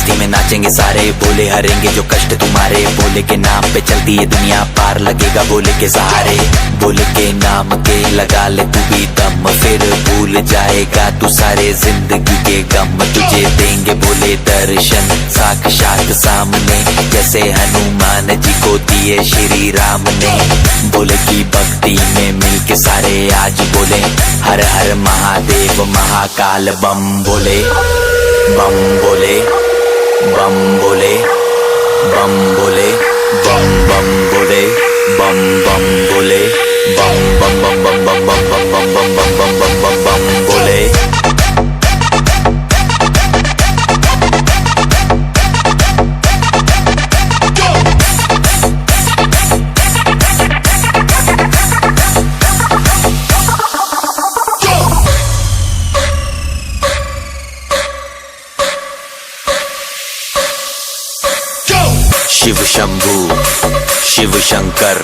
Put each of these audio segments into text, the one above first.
मस्ती में नाचेंगे सारे, बोले हरेंगे जो कष्ट तुम्हारे। बोले के नाम पे चलती है दुनिया, पार लगेगा बोले के सहारे। बोले के नाम के लगा ले तू भी दम, फिर भूल जाएगा तू सारे जिंदगी के गम। तुझे देंगे बोले दर्शन साक्षात सामने, जैसे हनुमान जी को दिए श्री राम ने। बोले की भक्ति में मिलके सारे आज बोले हर हर महादेव महाकाल बम बोले। बम बोले, बम बोले, बम बोले, बम बम बोले, बम बम बोले, बम बम बम बम बम बम बम बम बम बम बम बम बम बोले। शिव शंभू शिव शंकर,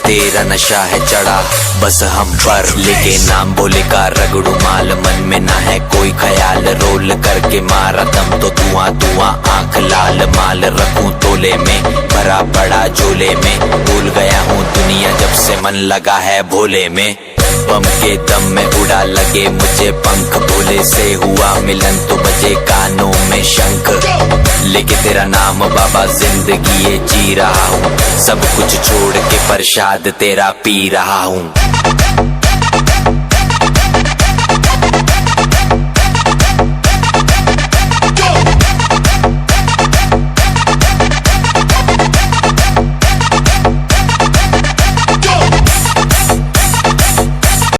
तेरा नशा है चढ़ा बस हम पर। लेके नाम बोले का रगड़ू माल, मन में ना है कोई ख्याल। रोल करके मारा दम तो धुआं धुआं आंख लाल। माल रखूं तोले में भरा पड़ा झोले में, भूल गया हूँ दुनिया जब से मन लगा है भोले में। बम के दम में उड़ा लगे मुझे पंख, भोले से हुआ मिलन तो बजे कानों में शंख। लेके तेरा नाम बाबा जिंदगी ये जी रहा हूँ, सब कुछ छोड़ के प्रसाद तेरा पी रहा हूँ।